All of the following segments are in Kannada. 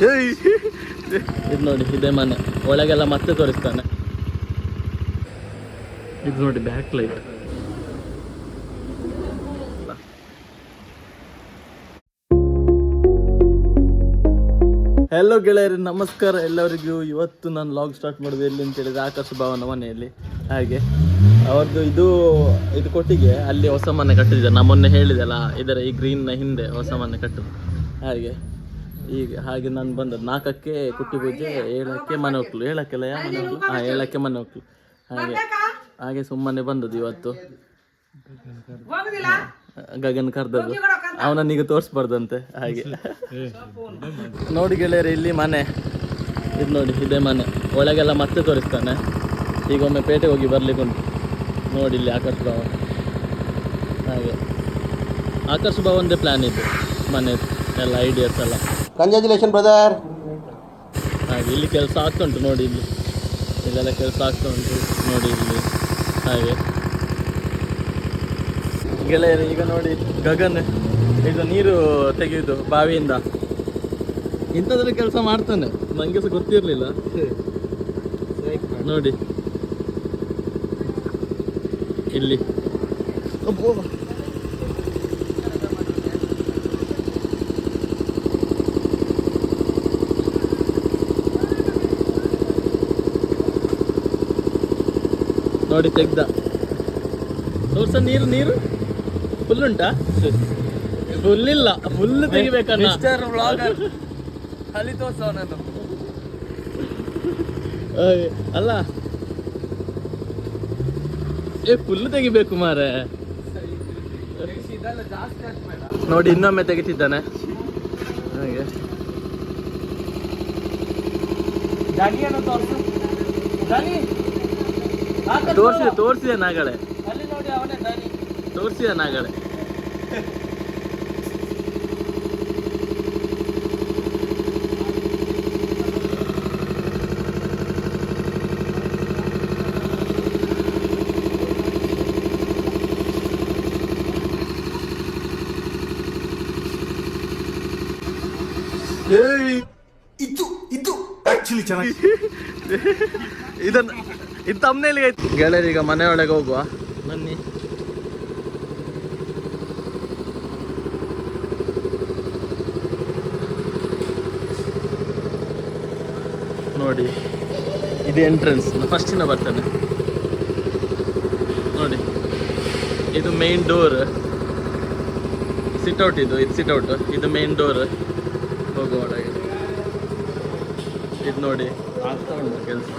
ಇದು ನೋಡಿ ಇದೇ ಮನೆ, ಒಳಗೆಲ್ಲ ಮತ್ತೆ ತೋರಿಸ್ತಾನೆ. ಇದು ನೋಡಿ ಬ್ಯಾಕ್ ಲೈಟ್. ಹೆಲೋ ಗೆಳೆಯರಿ, ನಮಸ್ಕಾರ ಎಲ್ಲರಿಗೂ. ಇವತ್ತು ನಾನು ಲಾಗ್ ಸ್ಟಾರ್ಟ್ ಮಾಡೋದು ಎಲ್ಲಿ ಅಂತ ಹೇಳಿದ್ರೆ ಆಕರ್ಷ ಭವನ ಮನೆಯಲ್ಲಿ. ಹಾಗೆ ಅವ್ರದ್ದು ಇದು ಕೊಟ್ಟಿಗೆ ಅಲ್ಲಿ ಹೊಸ ಮನೆ ಕಟ್ಟಿದ್ದಾರೆ. ನಾ ಮೊನ್ನೆ ಹೇಳಿದೆಲ್ಲ, ಇದರ ಈ ಗ್ರೀನ್ನ ಹಿಂದೆ ಹೊಸ ಮನೆ ಕಟ್ಟುದು. ಹಾಗೆ ನಾನು ಬಂದದ್ದು 4ಕ್ಕೆ ಕುಟ್ಟಿ ಪೂಜೆ, 7ಕ್ಕೆ ಮನೆ ಹೋಗ್ಲು, 7ಕ್ಕೆಲ್ಲ ಮನೆ ಹೋಗ್ಲು, 7ಕ್ಕೆ ಮನೆ ಹೋಗ್ಲು. ಹಾಗೆ ಸುಮ್ಮನೆ ಬಂದದ್ದು ಇವತ್ತು. ಗಗನ್ ಕರ್ದದ್ದು, ಅವನನ್ನೀಗ ತೋರಿಸ್ಬಾರ್ದಂತೆ. ಹಾಗೆ ನೋಡಿ ಗೆಳೆಯರಿ, ಇಲ್ಲಿ ಮನೆ. ಇದು ನೋಡಿ ಇದೇ ಮನೆ, ಒಳಗೆಲ್ಲ ಮತ್ತೆ ತೋರಿಸ್ತಾನೆ. ಈಗ ಒಮ್ಮೆ ಪೇಟೆಗೆ ಹೋಗಿ ಬರ್ಲಿಕ್ಕೆ ಉಂಟು. ನೋಡಿ ಇಲ್ಲಿ ಆಕರ್ಷ ಭವನ. ಹಾಗೆ ಆಕರ್ಷ ಭವನದೇ ಪ್ಲ್ಯಾನ್ ಇದು ಮನೆ ಎಲ್ಲ, ಐಡಿಯಾಸ್ ಎಲ್ಲ. Congratulation brother. ಹಾಗೆ ಇಲ್ಲಿ ಕೆಲಸ ಆಗ್ತಾ ಉಂಟು ನೋಡಿ, ಇಲ್ಲೆಲ್ಲ ಕೆಲಸ ಆಗ್ತಾ ಉಂಟು ನೋಡಿ ಇಲ್ಲಿ. ಹಾಗೆ ಗೆಳೆಯರು, ಈಗ ನೋಡಿ ಗಗನ್ ಇದು ನೀರು ತೆಗೆಯುವುದು ಬಾವಿಯಿಂದ, ಇಂಥದ್ರ ಕೆಲಸ ಮಾಡ್ತಾನೆ. ನನಗೆ ಸಹ ಗೊತ್ತಿರಲಿಲ್ಲ. ನೋಡಿ ಇಲ್ಲಿ ನೋಡಿ ತೆಗ್ದ. ತೋರ್ಸ ನೀರು ಫುಲ್ ಉಂಟಾ? ಫುಲ್ ಇಲ್ಲ, ಫುಲ್ ತೆಗಿಬೇಕನ್ನ. ಅಲ್ಲಿ ತೋರ್ಸ ನಾನು ಅಲ್ಲ, ಫುಲ್ ತೆಗಿಬೇಕು ಮಾರೆ. ನೋಡಿ ಇನ್ನೊಮ್ಮೆ ತೆಗಿತಿದ್ದಾನೆ. ಹಾಗೆ ತೋರಿಸಿದೆ ನಾಗಳೆ, ತೋರಿಸಿದೆ ನಾಗಳೆ. ಇದು ಆಕ್ಚುಲಿ ಚೆನ್ನಾಗಿ ಇದು ತಮ್ಮನೇಲಿ ಐತಿ. ಗೆಳೆಯರೀಗ ಮನೆಯೊಳಗೆ ಹೋಗುವ ಬನ್ನಿ. ನೋಡಿ ಇದು ಎಂಟ್ರೆನ್ಸ್, ಫಸ್ಟಿನ ಬರ್ತಾನೆ ನೋಡಿ. ಇದು ಮೇನ್ ಡೋರ್, ಸಿಟ್ಔಟ್. ಇದು ಸಿಟ್ಔಟ್, ಇದು ಮೇನ್ ಡೋರ್ ಹೋಗುವ ಒಳಗೆ. ಇದು ನೋಡಿ ಆಗ್ತಾ ಉಂಟು ಕೆಲಸ.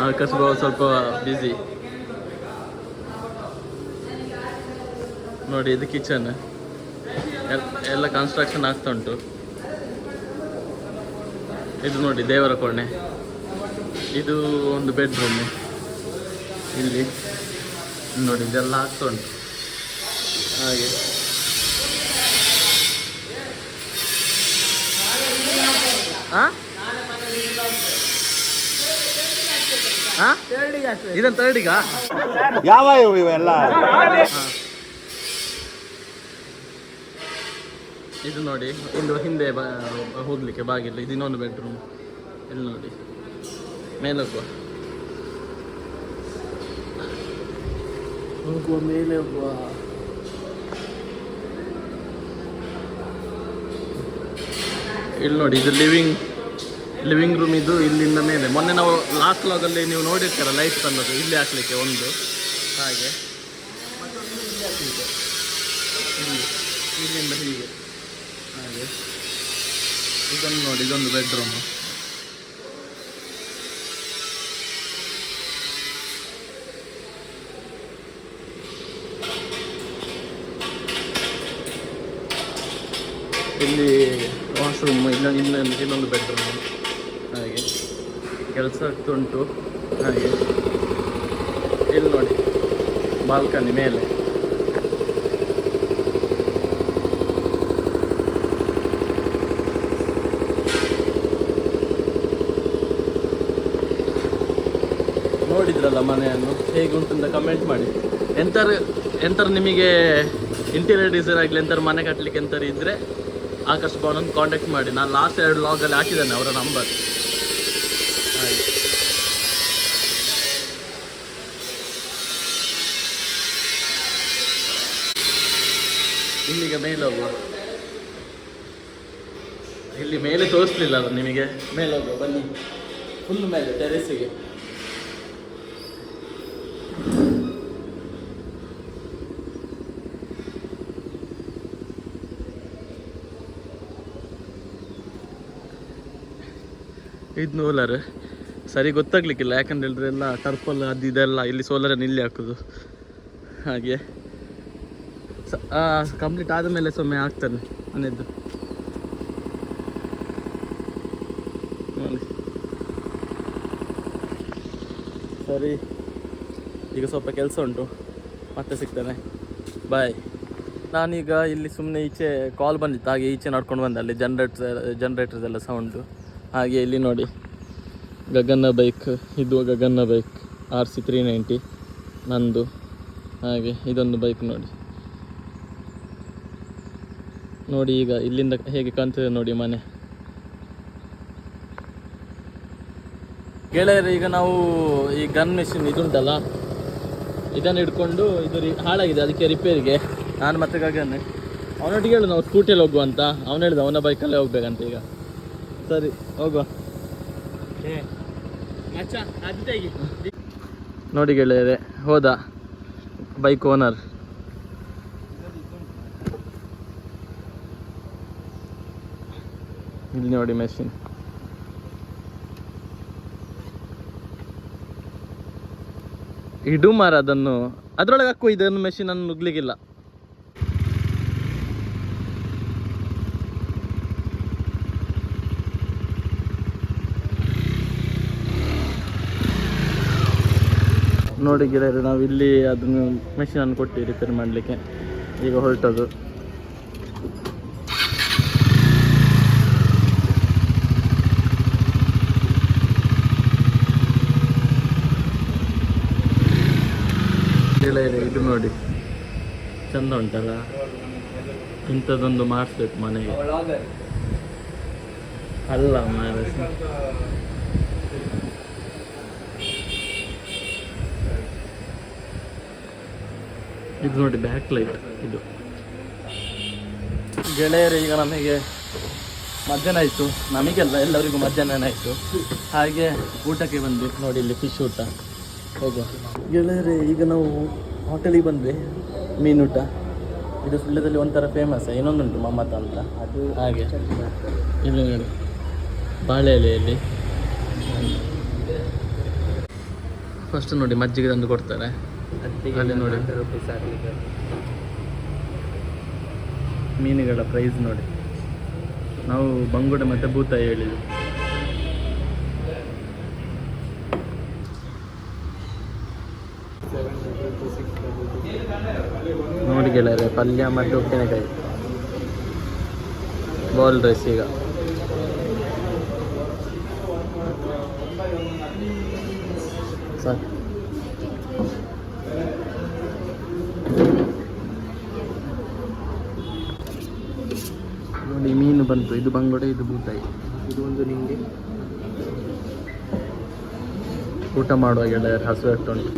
ಆಕಾಶ ಬಾಬು ಸ್ವಲ್ಪ ಬ್ಯುಸಿ. ನೋಡಿ ಇದು ಕಿಚನ್, ಎಲ್ಲ ಕನ್ಸ್ಟ್ರಕ್ಷನ್ ಆಗ್ತಾ ಉಂಟು. ಇದು ನೋಡಿ ದೇವರ ಕೋಣೆ, ಇದು ಒಂದು ಬೆಡ್ರೂಮ್. ಇಲ್ಲಿ ನೋಡಿ ಇದೆಲ್ಲ ಆಗ್ತಾ ಉಂಟು. ಹಾಗೆ ಇದನ್ನು ತರ್ಡಿಗ ಯಾವ ಇವೆಲ್ಲ. ಇದು ನೋಡಿ ಇಂದು ಹಿಂದೆ ಹೋಗ್ಲಿಕ್ಕೆ ಬಾಗಿಲು. ಇದು ಇನ್ನೊಂದು ಬೆಡ್ರೂಮ್. ಇಲ್ಲಿ ನೋಡಿ ಮೇಲೆ ಹೋಗುವ ಮೇಲೆ ಹೋಗುವ. ಇಲ್ಲಿ ನೋಡಿ ಇದು ಲಿವಿಂಗ್ ರೂಮ್. ಇದು ಇಲ್ಲಿಂದ ಮೇಲೆ ಮೊನ್ನೆ ನಾವು ಲಾಸ್ಟ್ ಲಾಗಲ್ಲಿ ನೀವು ನೋಡಿರ್ತೀರ ಲೈಟ್ ತಂದದ್ದು ಇಲ್ಲಿ ಹಾಕ್ಲಿಕ್ಕೆ ಒಂದು. ಹಾಗೆ ಇಲ್ಲಿಂದ ಹೀಗೆ. ಹಾಗೆ ಇದನ್ನು ನೋಡಿ, ಇದೊಂದು ಬೆಡ್ರೂಮು. ಇಲ್ಲಿ ವಾಶ್ರೂಮ್, ಇನ್ನೊಂದು ಬೆಡ್ರೂಮ್. ಹಾಗೆ ಕೆಲಸ ಆಗ್ತುಂಟು. ಹಾಗೆ ಇಲ್ಲಿ ನೋಡಿ ಬಾಲ್ಕನಿ ಮೇಲೆ. ನೋಡಿದ್ರಲ್ಲ ಮನೆಯನ್ನು ಹೇಗೆ ಉಂಟಂತ ಕಮೆಂಟ್ ಮಾಡಿ. ಎಂಥರ ನಿಮಗೆ ಇಂಟೀರಿಯರ್ ಡಿಸೈನ್ ಆಗಲಿ ಎಂಥರ ಮನೆ ಕಟ್ಟಲಿಕ್ಕೆ ಎಂಥರು ಇದ್ದರೆ ಆಕಾಶ್ ಭವನನ್ನು ಕಾಂಟ್ಯಾಕ್ಟ್ ಮಾಡಿ. ನಾನು ಲಾಸ್ಟ್ 2 ವ್ಲಾಗಲ್ಲಿ ಹಾಕಿದ್ದೇನೆ ಅವರ ನಂಬರ್. ಹಾಗೆ ಇಲ್ಲಿಗೆ ಮೇಲೆ ಹೋಗುವ. ಇಲ್ಲಿ ಮೇಲೆ ತೋರಿಸ್ಲಿಲ್ಲ ಅದು ನಿಮಗೆ. ಮೇಲೆ ಹೋಗುವ ಬನ್ನಿ, ಫುಲ್ ಮೇಲೆ ಟೆರೆಸಿಗೆ. ಇದು ಸೋಲರ್ ಸರಿ ಗೊತ್ತಾಗ್ಲಿಕ್ಕಿಲ್ಲ, ಯಾಕಂತ ಹೇಳಿದ್ರೆ ಎಲ್ಲ ಟರ್ಪಲ್ ಅದು ಇದೆಲ್ಲ ಇಲ್ಲಿ ಸೋಲರನ್ನು ಇಲ್ಲಿ ಹಾಕೋದು. ಹಾಗೆ ಕಂಪ್ಲೀಟ್ ಆದಮೇಲೆ ಸೊಮ್ಮೆ ಆಗ್ತಾನೆ ಮನೆಯದ್ದು. ಸರಿ, ಈಗ ಸ್ವಲ್ಪ ಕೆಲಸ ಉಂಟು, ಮತ್ತೆ ಸಿಗ್ತೇನೆ, ಬಾಯ್. ನಾನೀಗ ಇಲ್ಲಿ ಸುಮ್ಮನೆ ಈಚೆ ಕಾಲ್ ಬಂದಿತ್ತು, ಹಾಗೆ ಈಚೆ ನಡ್ಕೊಂಡು ಬಂದೆ. ಅಲ್ಲಿ ಜನ್ರೇಟರ್ಸ್ ಎಲ್ಲ ಸೌಂಡು. ಹಾಗೆ ಇಲ್ಲಿ ನೋಡಿ ಗಗನ ಬೈಕ್, ಇದು ಗಗನ ಬೈಕ್ RC 390 ನಂದು. ಹಾಗೆ ಇದೊಂದು ಬೈಕ್ ನೋಡಿ ಈಗ ಇಲ್ಲಿಂದ ಹೇಗೆ ಕಾಣ್ತದೆ ನೋಡಿ ಮನೆ. ಗೆಳೆಯರು, ಈಗ ನಾವು ಈ ಗನ್ ಮೆಷಿನ್ ಇದುಂಟಲ್ಲ ಇದನ್ನು ಹಿಡ್ಕೊಂಡು ಇದು ಹಾಳಾಗಿದೆ, ಅದಕ್ಕೆ ರಿಪೇರಿಗೆ ನಾನು ಮತ್ತೆ ಗಗನ್ ಅವನೊಟ್ಟಿಗೆ ಹೇಳು ನಾವು ಸ್ಕೂಟಿಯಲ್ಲಿ ಹೋಗುವ ಅಂತ. ಅವನು ಹೇಳಿದ ಅವನ ಬೈಕಲ್ಲೇ ಹೋಗ್ಬೇಕಂತ. ಈಗ ಸರಿ ಹೋಗುವ. ನೋಡಿ ಗೆಳೆಯರೆ, ಹೋದ ಬೈಕ್ ಓನರ್. ಇಲ್ಲಿ ನೋಡಿ ಮೆಷಿನ್. ಇಡು ಮಾರ ಅದನ್ನು, ಅದರೊಳಗೆ ಹಾಕುವ. ಇದನ್ನು ಮೆಷಿನ್ ಅನ್ನು ನುಗ್ಲಿಕ್ಕಿಲ್ಲ. ನೋಡಿ ಗೆಳೆಯರು, ನಾವು ಇಲ್ಲಿ ಅದನ್ನು ಮೆಷಿನನ್ನು ಕೊಟ್ಟು ರಿಪೇರ್ ಮಾಡಲಿಕ್ಕೆ ಈಗ ಹೊರಟದು. ಗೆಳೆಯರೆ, ಇದು ನೋಡಿ ಚಂದ ಉಂಟಲ್ಲ, ಇಂಥದ್ದೊಂದು ಮಾಡಿಸ್ಬೇಕು ಮನೆಗೆ. ಅಲ್ಲ ಮಾರ, ಇದು ನೋಡಿ ಬ್ಯಾಕ್ ಲೈಟ್. ಇದು ಗೆಳೆಯರು, ಈಗ ನಮಗೆ ಮಧ್ಯಾಹ್ನ ಆಯಿತು. ನಮಗೆಲ್ಲ ಎಲ್ಲರಿಗೂ ಮಧ್ಯಾಹ್ನ ಆಯಿತು. ಹಾಗೆ ಊಟಕ್ಕೆ ಬಂದ್ವಿ. ನೋಡಿ ಇಲ್ಲಿ ಫಿಶ್ ಊಟ. ಹೋಗುವ ಗೆಳೆಯರೆ, ಈಗ ನಾವು ಹೋಟೆಲಿಗೆ ಬಂದ್ವಿ. ಮೀನೂಟ ಇದು ಸುಳ್ಯದಲ್ಲಿ ಒಂಥರ ಫೇಮಸ್. ಇನ್ನೊಂದುಂಟು ಮಮ್ಮತ ಅಂತ, ಅದು ಹಾಗೆ. ಇಲ್ಲಿ ನೋಡಿ ಬಾಳೆ ಎಲೆಯಲ್ಲಿ ಫಸ್ಟ್ ನೋಡಿ ಮಜ್ಜಿಗೆ ತಂದು ಕೊಡ್ತಾರೆ. ಅಲ್ಲಿ ನೋಡಿ ಮೀನುಗಳ ಪ್ರೈಸ್ ನೋಡಿ. ನಾವು ಬಂಗುಡೆ ಮತ್ತು ಬೂತಾಯಿ ಹೇಳಿದ್ವಿ. ನೋಡಿ ಗೆಳೆಯರೆ, ಪಲ್ಯ ಮತ್ತು ಉಪ್ಪಿನಕಾಯಿ, ಬಾಲ್ ರೈಸ್. ಈಗ ಸಾಕು. ನೋಡಿ ಮೀನು ಬಂತು. ಇದು ಬಂಗುಡೆ, ಇದು ಬೂತಾಯಿ. ಇದು ಒಂದು ನಿಂಗೆ ಊಟ ಮಾಡುವ ಗೆಳೆಯರು. ಹಸು ಎಷ್ಟುಂಟು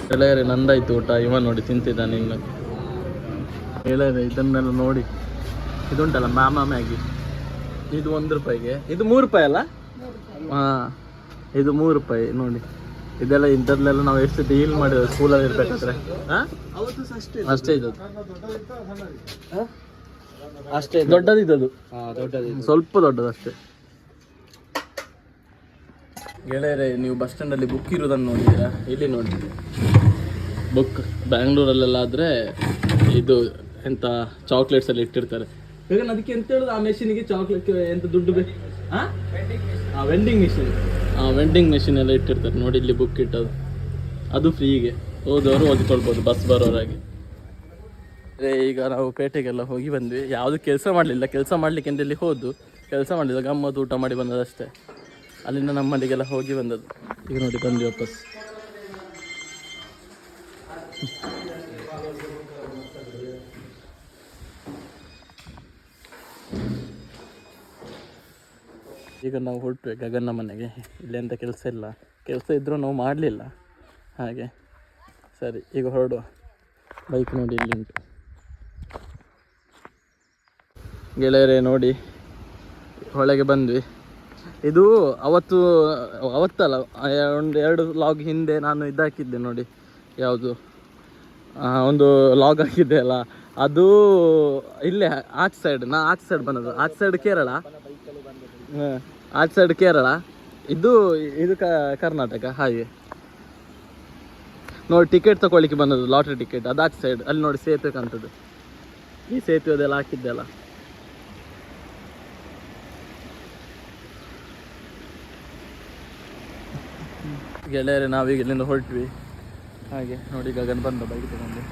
ಗೆಳೆಯರೆ. ನಂದಾಯ್ತು ಊಟ. ಇವ ನೋಡಿ ತಿಂತಿದ್ದಾನೆ ಇನ್ನು. ಗೆಳೆಯರೆ, ಇದನ್ನೆಲ್ಲ ನೋಡಿ. ಇದುಂಟಲ್ಲ ಮಾಮಾ ಮ್ಯಾಗಿ, ಇದು 1 ರೂಪಾಯಿಗೆ. ಇದು 3 ರೂಪಾಯಿ ಅಲ್ಲ? ಹಾಂ, ಇದು 3 ರೂಪಾಯಿ. ನೋಡಿ ಇದೆಲ್ಲ ಇಂಥದ್ಲೆಲ್ಲ ನಾವು ಎಷ್ಟು ಡೀಲ್ ಮಾಡಿದ್ವಿ ಸ್ಕೂಲಲ್ಲಿ ಇರ್ಬೇಕಾದ್ರೆ. ಹಾಂ, ಅಷ್ಟೇ ಇದ್ದದ್ದು. ಅಷ್ಟೇ ದೊಡ್ಡದಿದ್ದದು. ಸ್ವಲ್ಪ ದೊಡ್ಡದು ಅಷ್ಟೇ. ಗೆಳೆಯರೆ, ನೀವು ಬಸ್ ಸ್ಟ್ಯಾಂಡಲ್ಲಿ ಬುಕ್ ಇರೋದನ್ನು ನೋಡಿದ್ದೀರಾ? ಇಲ್ಲಿ ನೋಡಿ ಬುಕ್. ಬ್ಯಾಂಗ್ಳೂರಲ್ಲೆಲ್ಲ ಆದರೆ ಇದು ಎಂಥ ಚಾಕ್ಲೇಟ್ಸ್ ಎಲ್ಲ ಇಟ್ಟಿರ್ತಾರೆ. ಈಗ ಅದಕ್ಕೆ ಎಂತ ಹೇಳೋದು, ಆ ಮೆಷಿನಿಗೆ ಚಾಕ್ಲೇಟ್ ಎಂತ ದುಡ್ಡು ಬೇಕು? ಹಾಂ, ವೆಂಡಿಂಗ್ ಮೆಷಿನ್. ವೆಂಡಿಂಗ್ ಮೆಷಿನ್ ಎಲ್ಲ ಇಟ್ಟಿರ್ತಾರೆ ನೋಡಿ. ಇಲ್ಲಿ ಬುಕ್ ಇಟ್ಟದು, ಅದು ಫ್ರೀಗೆ. ಹೋದವರು ಓದಿಕೊಳ್ಬೋದು ಬಸ್ ಬರೋರಾಗಿ. ಈಗ ನಾವು ಪೇಟೆಗೆಲ್ಲ ಹೋಗಿ ಬಂದ್ವಿ. ಯಾವುದು ಕೆಲಸ ಮಾಡಲಿಲ್ಲ. ಕೆಲಸ ಮಾಡಲಿಕ್ಕೆ ಇಲ್ಲಿ ಹೋದು ಕೆಲಸ ಮಾಡಲಿಲ್ಲ, ಗಮ್ಮತ್ತು ಊಟ ಮಾಡಿ ಬಂದದಷ್ಟೇ. ಅಲ್ಲಿಂದ ನಮ್ಮಲ್ಲಿಗೆಲ್ಲ ಹೋಗಿ ಬಂದದ್ದು. ಈಗ ನೋಡಿ ಬಂದ್ವಿ ವಾಪಸ್. ಈಗ ನಾವು ಹೊರಟ್ವಿ ಗಗನ್ನ ಮನೆಗೆ. ಇಲ್ಲಿ ಎಂಥ ಕೆಲಸ ಇಲ್ಲ, ಕೆಲಸ ಇದ್ದರೂ ನಾವು ಮಾಡಲಿಲ್ಲ ಹಾಗೆ. ಸರಿ ಈಗ ಹೊರಡುವ. ಬೈಕ್ ನೋಡಿ ಇಲ್ಲಿ ಉಂಟು ಗೆಳೆಯರೇ. ನೋಡಿ ಹೊಳೆಗೆ ಬಂದ್ವಿ. ಇದು ಅವತ್ತಲ್ಲ, ಒಂದು 2 ಲಾಗ್ ಹಿಂದೆ ನಾನು ಇದಾಕಿದ್ದೆ ನೋಡಿ, ಯಾವುದು ಒಂದು ಲಾಗ್ ಹಾಕಿದ್ದೆ ಅಲ್ಲ, ಅದು ಇಲ್ಲೇ ಆಚೆ ಸೈಡ್. ಆಚೆ ಸೈಡ್ ಬಂದದ್ದು. ಆಚೆ ಸೈಡ್ ಕೇರಳ, ಆಚೆ ಸೈಡ್ ಕೇರಳ, ಇದು ಕರ್ನಾಟಕ. ಹಾಗೆ ನೋಡಿ ಟಿಕೆಟ್ ತಗೊಳ್ಳಿಕ್ಕೆ ಬಂದದ್ದು, ಲಾಟ್ರಿ ಟಿಕೆಟ್. ಅದು ಆಚೆ ಸೈಡ್, ಅಲ್ಲಿ ನೋಡಿ ಸೇತುವೆ ಕಾಣ್ತದೆ. ಈ ಸೇತುವೆ ಅದೆಲ್ಲ ಹಾಕಿದ್ದೆ ಅಲ್ಲ. ಗೆಳೆಯರೆ ನಾವೀಗ ಇಲ್ಲಿಂದ ಹೊರಟ್ವಿ. ಹಾಗೆ ನೋಡಿ ಗಗನ್ ಬಂದ ಬೈಕ್ ತಗೊಂಡು.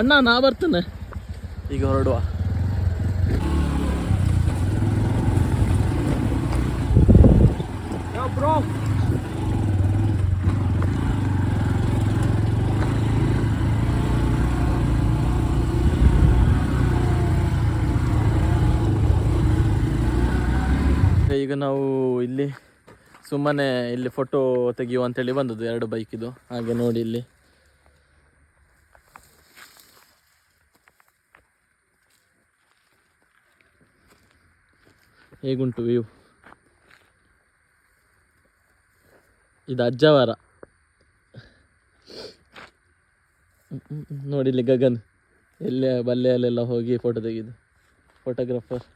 ಅಣ್ಣ ನಾ ಬರ್ತೇನೆ. ಈಗ ಹೊರಡುವ. ಬ್ರೋ ಈಗ ನಾವು ಇಲ್ಲಿ ಸುಮ್ಮನೆ ಇಲ್ಲಿ ಫೋಟೋ ತೆಗೆಯುವ ಅಂತೇಳಿ ಬಂದದ್ದು 2 ಬೈಕಿದು. ಹಾಗೆ ನೋಡಿ ಇಲ್ಲಿ ಹೇಗುಂಟು ವ್ಯೂ. ಇದು ಅಜ್ಜವಾರ. ನೋಡಿ ಇಲ್ಲಿ ಗಗನ್ ಎಲ್ಲೇ ಬಲ್ಲೆಯಲ್ಲೆಲ್ಲ ಹೋಗಿ ಫೋಟೋ ತೆಗೆದು, ಫೋಟೋಗ್ರಾಫರ್.